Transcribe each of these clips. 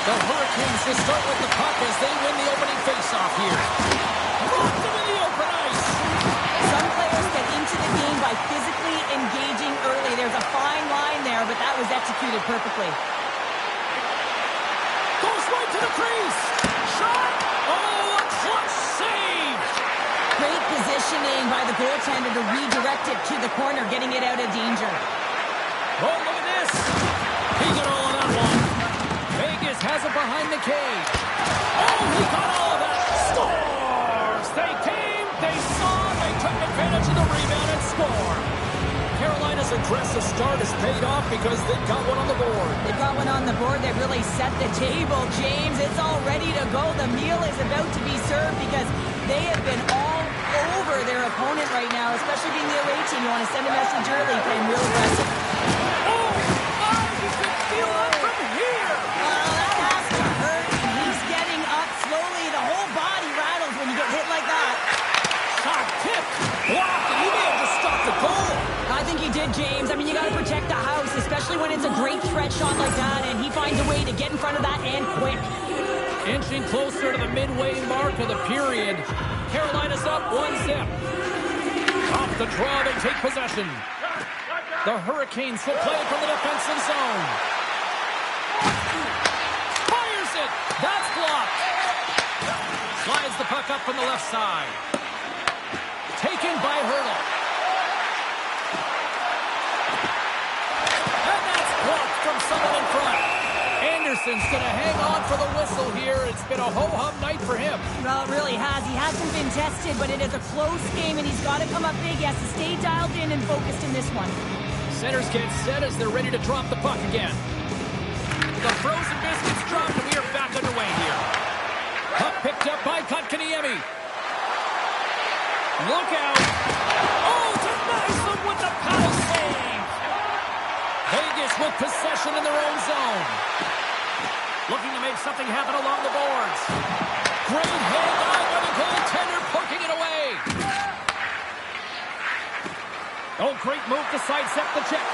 The Hurricanes will start with the puck as they win the opening faceoff here. Locked them in the open ice. Some players get into the game by physically engaging early. There's a fine line there, but that was executed perfectly. Goes right to the crease. Shot. Oh, a clutch save. Great positioning by the goaltender to redirect it to the corner, getting it out of danger. Oh, look at this. He got all of that one. Vegas has it behind the cage. Oh, he got all of that. Scores. They came, they saw, they took advantage of the rebound and scored. Carolina's aggressive start has paid off because they got one on the board. They got one on the board that really set the table, James. It's all ready to go. The meal is about to be served because they have been all over their opponent right now, especially being the away team. You want to send a message early, playing real aggressive. Oh, you can feel it from here. That has to hurt. He's getting up slowly. The whole body rattles when you get hit like that. Shot tipped. Blocked, and he may have just stopped the goal. I think he did, James. I mean, you got to protect the house, especially when it's a great threat shot like that, and he finds a way to get in front of that and quick. Inching closer to the midway mark of the period. Carolina's up 1-0. Off the draw, they take possession. The Hurricanes will play it from the defensive zone. Fires it. That's blocked. Slides the puck up from the left side. Taken by Hurdle. And that's blocked from someone in front. Anderson's going to hang on for the whistle here. It's been a ho-hum night for him. Well, it really has. He hasn't been tested, but it is a close game, and he's got to come up big. He has to stay dialed in and focused in this one. Centers get set as they're ready to drop the puck again. The frozen biscuits dropped, and we are back underway here. Puck picked up by Kotkaniemi. Look out. Oh, denies them with the paddle save. Vegas with possession in their own zone. Looking to make something happen along the boards. Great hand eye by the goaltender, poking it away. Oh, great move to sidestep the check.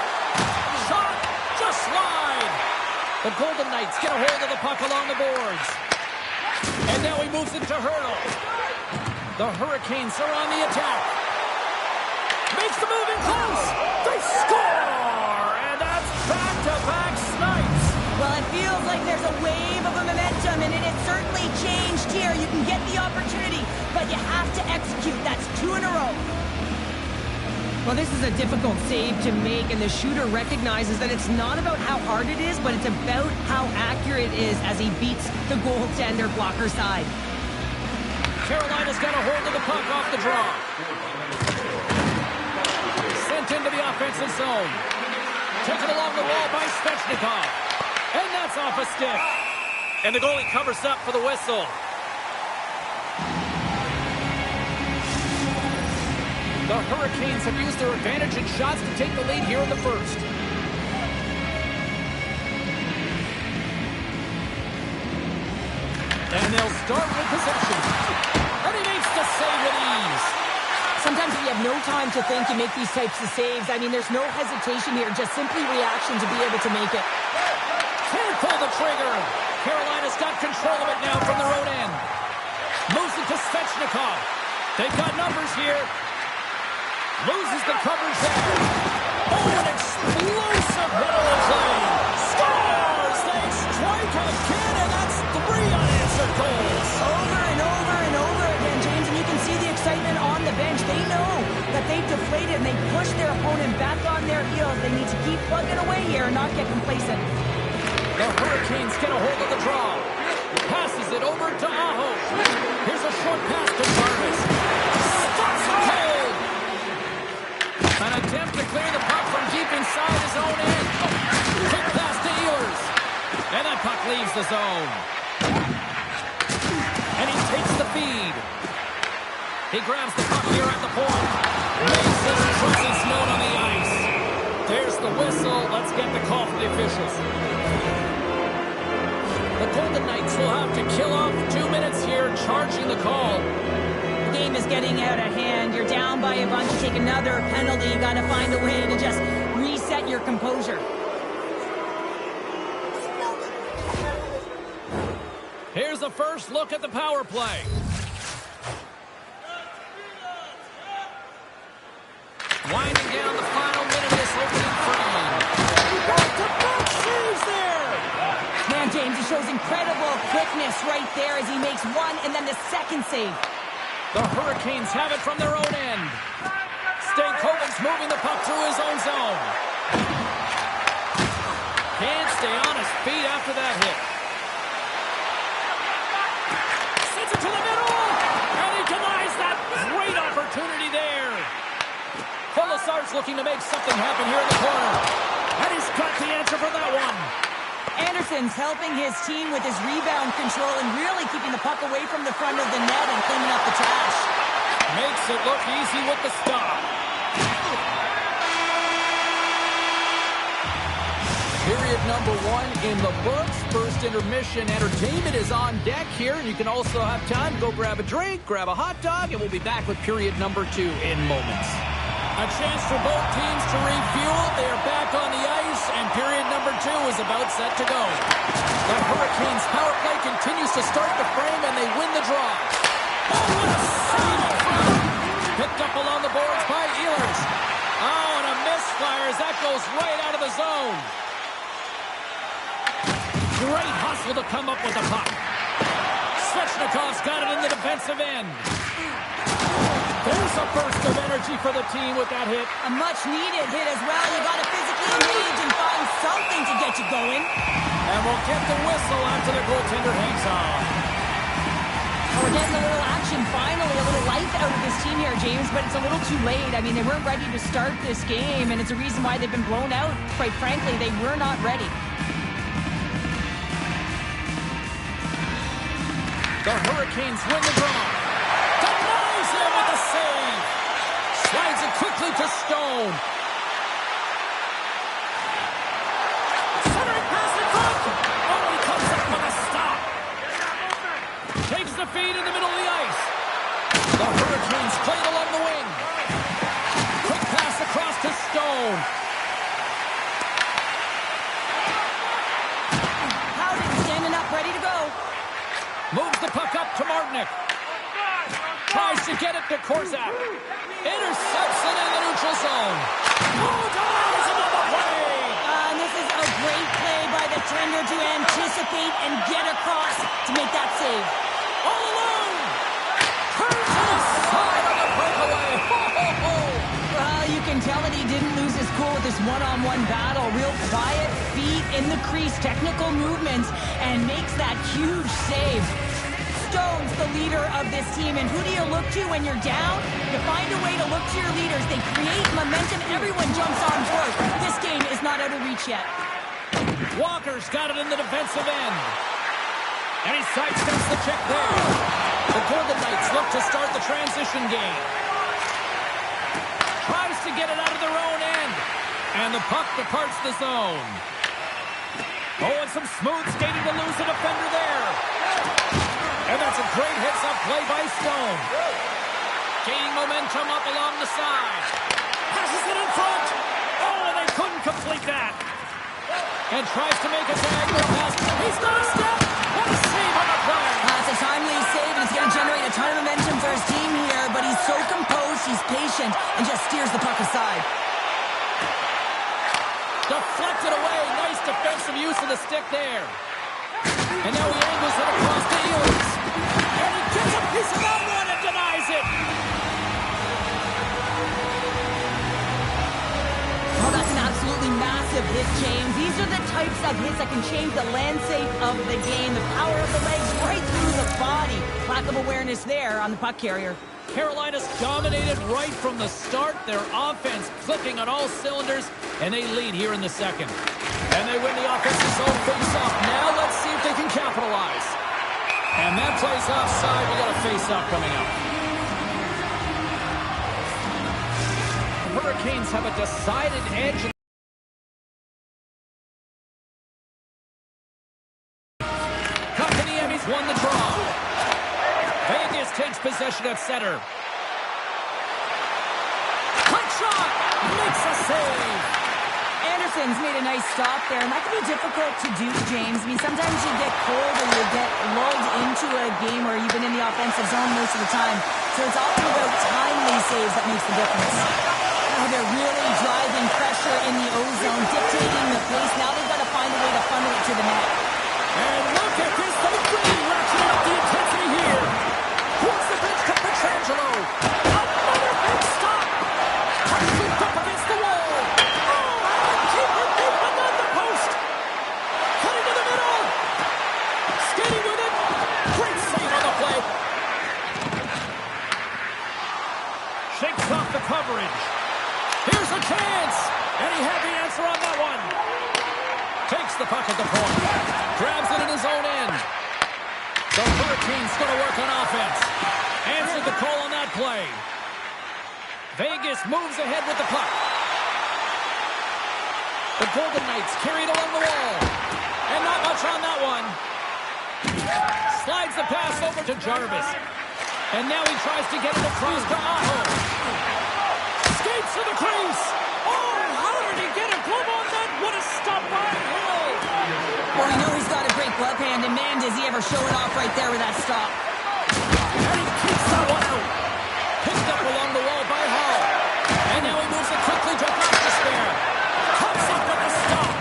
Shot, just wide. The Golden Knights get a hold of the puck along the boards. And now he moves it to Hurdle. The Hurricanes are on the attack. Makes the move in close. They score! And that's back-to-back snipes. Well, it feels like there's a wave of a momentum, and it has certainly changed here. You can get the opportunity, but you have to execute. That's 2 in a row. Well, this is a difficult save to make, and the shooter recognizes that it's not about how hard it is, but it's about how accurate it is as he beats the goaltender blocker side. Carolina's got a hold of the puck off the draw. Sent into the offensive zone. Taken along the wall by Svechnikov. And that's off a stick. And the goalie covers up for the whistle. The Hurricanes have used their advantage in shots to take the lead here in the first. And they'll start with possession. And he makes the save with ease. Sometimes if you have no time to think, you make these types of saves. I mean, there's no hesitation here, just simply reaction to be able to make it. Can't pull the trigger. Carolina's got control of it now from their own end. Moves it to Svechnikov. They've got numbers here. Loses the coverage there. Oh, an explosive hit on the play. Scores! They strike again, and that's 3 unanswered goals. Over and over and over again, James, and you can see the excitement on the bench. They know that they've deflated, and they push their opponent back on their heels. They need to keep plugging away here and not get complacent. The Hurricanes get a hold of the draw. Passes it over to Aho. Here's a short pass to Jarvis. Stops it cold. An attempt to clear the puck from deep inside his own end. Quick pass to Ehlers. And that puck leaves the zone. And he takes the feed. He grabs the puck here at the point. Makes his presence known on the ice. There's the whistle. Let's get the call from the officials. The Golden Knights will have to kill off 2 minutes here, charging the call. The game is getting out of hand. You're down by a bunch. You take another penalty. You got to find a way to just reset your composure. Here's the first look at the power play. Winding down the final minute of this opening frame. Back-to-back saves there. Man, James, he shows incredible quickness right there as he makes one and then the second save. The Hurricanes have it from their own end. Stankoven's moving the puck through his own zone. Can't stay on his feet after that hit. Sends it to the middle, and he denies that great opportunity there. Colasar's looking to make something happen here in the corner. And he's got the answer for that one. Anderson's helping his team with his rebound control and really keeping the puck away from the front of the net and cleaning up the trash. Makes it look easy with the stop. Period number 1 in the books. First intermission entertainment is on deck here, and you can also have time to go grab a drink, grab a hot dog, and we'll be back with period number 2 in moments. A chance for both teams to refuel. They are back on the ice, and period number 2 is about set to go. The Hurricanes' power play continues to start the frame, and they win the draw. Oh, what a save! Picked up along the boards by Ehlers. Oh, and a misfire as that goes right out of the zone. Great hustle to come up with the puck. Svechnikov's got it in the defensive end. There's a burst of energy for the team with that hit. A much-needed hit as well. You got to physically engage and find something to get you going. And we'll get the whistle after the goaltender hangs on. We're getting a little action finally, a little life out of this team here, James, but it's a little too late. I mean, they weren't ready to start this game, and it's a reason why they've been blown out. Quite frankly, they were not ready. The Hurricanes win the draw. Denies him with the save. Slides it quickly to Stone. Centering pass in front. Oh, he comes up with a stop. Takes the feed in the middle of the ice. The Hurricanes play it along the wing. Quick pass across to Stone. Howden standing up, ready to go. Moves the puck up to Martinick. Tries to get it to Korzak. Intercepts it in the neutral zone. Oh, denies another play. And this is a great play by the tender to anticipate and get across to make that save. All alone. Turns to the side on the breakaway. Ho, ho, ho. Well, you can tell that he didn't lose his cool with this one-on-one battle. Real quiet, feet in the crease, technical movements, and makes that huge save. Stone's the leader of this team, and who do you look to when you're down? You find a way to look to your leaders. They create momentum. Everyone jumps on board. This game is not out of reach yet. Walker's got it in the defensive end. And he sidesteps the check there. The Golden Knights look to start the transition game. Tries to get it out of their own end. And the puck departs the zone. Oh, and some smooth skating to lose the defender there. And that's a great hits-up play by Stone. Gaining momentum up along the side. Passes it in front. Oh, and they couldn't complete that. And tries to make a diagonal pass. He's got a step. What a save on the play. It's a timely save, and it's going to generate a ton of momentum for his team here, but he's so composed, he's patient, and just steers the puck aside. Deflected away. Nice defensive use of the stick there. And now he angles it across to Ehlers. And he gets a piece of that one and denies it. Oh, that's an absolutely massive hit, James. These are the types of hits that can change the landscape of the game. The power of the legs right through the body. Lack of awareness there on the puck carrier. Carolina's dominated right from the start. Their offense clicking on all cylinders, and they lead here in the second. And they win the offensive zone face-off. Now let's see if they can capitalize. And that plays offside. We got a face-off coming up. The Hurricanes have a decided edge. Kotkaniemi's won the draw. Vegas takes possession at center. Quick shot! Makes a save! Wilson's made a nice stop there, and that can be difficult to do, James. I mean, sometimes you get cold or you get lulled into a game where you've been in the offensive zone most of the time. So it's often about timely saves that makes the difference. Now they're really driving pressure in the O-zone, dictating the pace. Now they've got to find a way to funnel it to the net. And look at this. They really ratcheting up the intensity here. Towards the bench to Petrangelo. Another big stop. Pushed up against the wall. Oh, and keeper beat another the post. Cutting to the middle. Skating with it. Great save on the play. Shakes off the coverage. Here's a chance. And he had the answer on that one. Takes the puck at the point. Grabs it in his own end. The Hurricanes going to work on offense. Answered the call on that play. Vegas moves ahead with the puck. The Golden Knights carried along the wall. And not much on that one. Slides the pass over to Jarvis. And now he tries to get it across to Aho. Skates to the crease. Oh, how did he get a glove on that? What a stop by Hill. Well, we know he's got a great glove hand, and man, does he ever show it off right there with that stop. And he kicks that one out. Picked up along the wall by Hall. And now he moves it quickly to Gostisbehere. Comes up with a stop.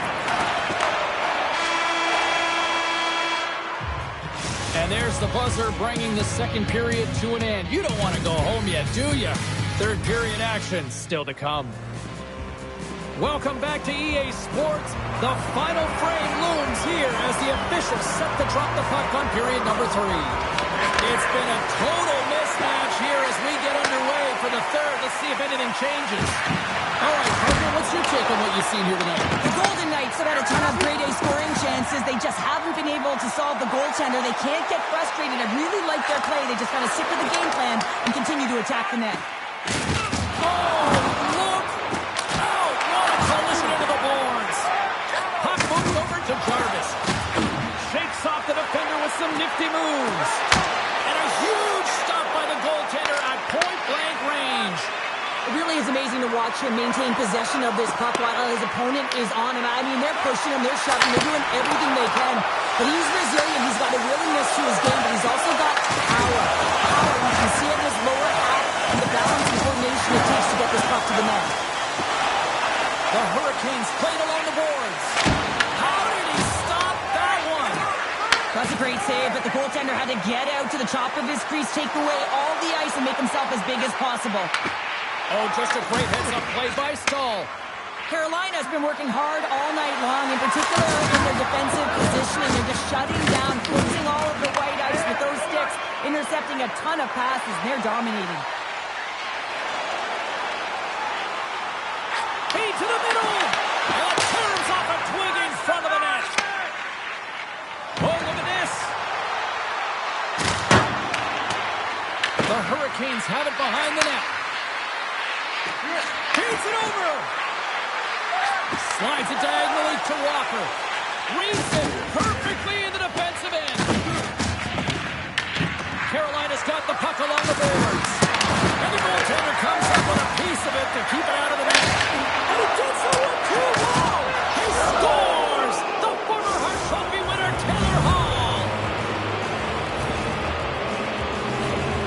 And there's the buzzer bringing the second period to an end. You don't want to go home yet, do you? Third period action still to come. Welcome back to EA Sports. The final frame looms here as the officials set to drop the puck on period number 3. It's been a total mismatch here as we get underway for the third. Let's see if anything changes. All right, Parker, what's your take on what you've seen here tonight? The Golden Knights have had a ton of grade A scoring chances. They just haven't been able to solve the goaltender. They can't get frustrated. I really like their play. They just got to stick with the game plan and continue to attack the net. Oh, look out! What a collision into the boards. Puck moves over to Jarvis. Shakes off the defender with some nifty moves. And a huge stop by the goaltender at point-blank range. It really is amazing to watch him maintain possession of this puck while his opponent is on him. I mean, they're pushing him, they're shoving, they're doing everything they can. But he's resilient. He's got a willingness to his game, but he's also got power. Power. You can see it in his lower half and the balance and coordination it takes to get this puck to the net. The Hurricanes played along the boards. How did he stop that one? That's a great save, but the goaltender had to get out to the top of his crease, take away all the ice, and make himself as big as possible. Oh, just a great heads-up play by Stahl. Carolina's been working hard all night long, in particular in their defensive positioning. They're just shutting down, closing all of the white ice with those sticks, intercepting a ton of passes, and they're dominating. Feed to the middle! And it turns off a twig in front of the net. Oh, look at this! The Hurricanes have it behind the net. Feeds it over! Slides it diagonally to Walker. Reads it perfectly in the defensive end. Carolina's got the puck along the boards. And the goaltender comes up with a piece of it to keep it out of the net. And he did so with 2. Wow! He scores! The former Hart Trophy winner, Taylor Hall.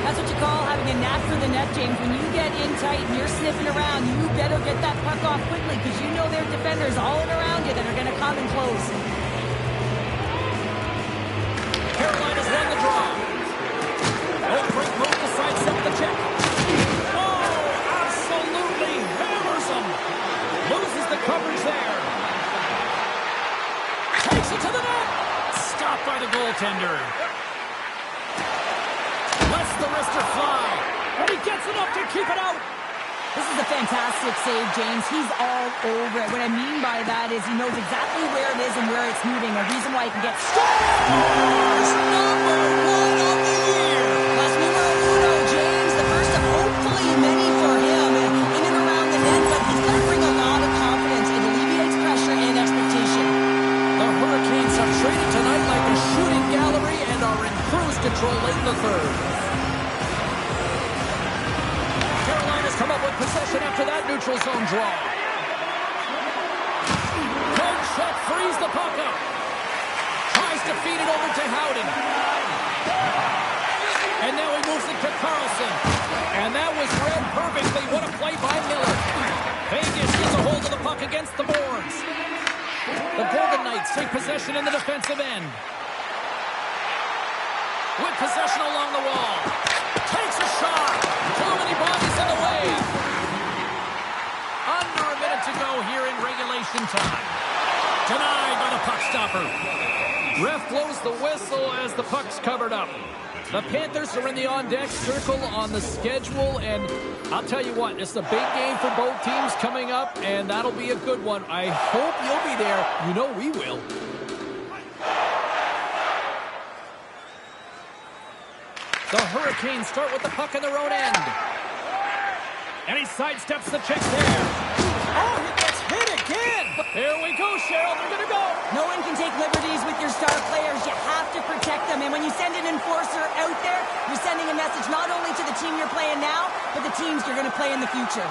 That's what you call having a knack for the net, James. When you get in tight and you're sniffing around, you better get that puck off quickly because you know there are defenders all around you that are going to come and close. Carolina's won the draw. Oh, great move to sidestep the check. Oh, absolutely hammers him. Loses the coverage there. Takes it to the net. Stopped by the goaltender. Lets the wrister fly. And he gets enough to keep it out. This is a fantastic save, James. He's all over it. What I mean by that is he knows exactly where it is and where it's moving. A reason why he can get Stars number 1 of the year. That's numero uno, James. The first of hopefully many for him in and around the net, but he's going to bring a lot of confidence. It alleviates pressure and expectation. The Hurricanes have traded tonight like a shooting gallery and are in cruise control late in the third. Carolina's come up with possession after that neutral zone draw. feed it over to Howden. And now he moves it to Carlson. And that was read perfectly. What a play by Miller. Vegas gets a hold of the puck against the boards. The Golden Knights take possession in the defensive end. With possession along the wall. Takes a shot. Too many bodies in the way. Under a minute to go here in regulation time. Denied by the puck stopper. Ref blows the whistle as the puck's covered up. The Panthers are in the on-deck circle on the schedule, and I'll tell you what, it's a big game for both teams coming up, and that'll be a good one. I hope you'll be there. You know we will. The Hurricanes start with the puck in their own end. And he sidesteps the check there. Oh, he gets hit again. Here we go, Cheryl. They're going to go. No one can take liberties with your star players. You have to protect them. And when you send an enforcer out there, you're sending a message not only to the team you're playing now, but the teams you're going to play in the future.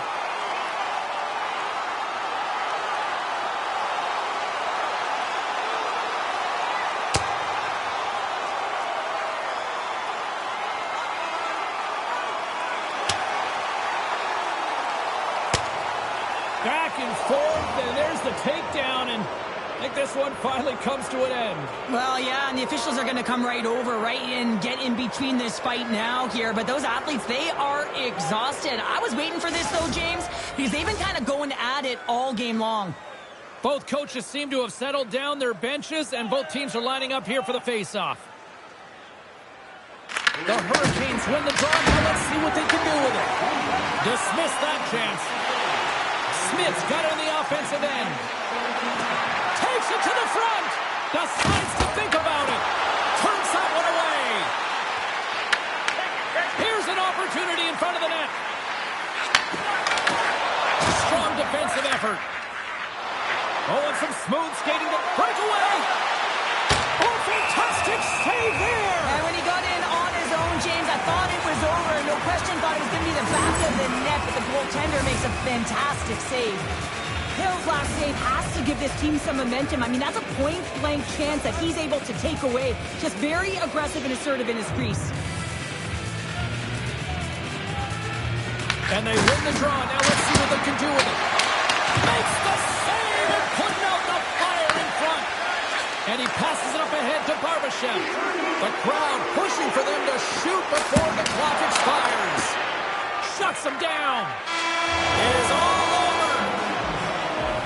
Back and forth, and there's the takedown, and I think this one finally comes to an end. Well, yeah, and the officials are going to come right over, right in, get in between this fight now here. But those athletes, they are exhausted. I was waiting for this, though, James, because they've been kind of going at it all game long. Both coaches seem to have settled down their benches, and both teams are lining up here for the face-off. The Hurricanes win the draw. Now let's see what they can do with it. Dismiss that chance. Smith's got it on the offensive end. Takes it to the front. Decides to think about it. Turns that one away. Here's an opportunity in front of the net. Strong defensive effort. Oh, and some smooth skating to break away. Oh, fantastic save there. And when he got in on his own, James, I thought it was over. No question, thought it was going to be the back of the net, but the goaltender makes a fantastic save. Hill's last save has to give this team some momentum. I mean, that's a point-blank chance that he's able to take away. Just very aggressive and assertive in his crease. And they win the draw. Now let's see what they can do with it. Makes the save and putting out the fire in front. And he passes it up ahead to Barbashev. The crowd pushing for them to shoot before the clock expires. Shuts them down. It is all over.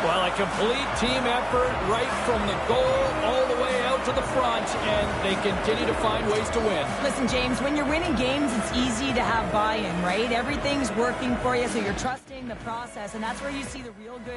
Well, a complete team effort right from the goal all the way out to the front, and they continue to find ways to win. Listen, James, when you're winning games, it's easy to have buy-in, right? Everything's working for you, so you're trusting the process, and that's where you see the real good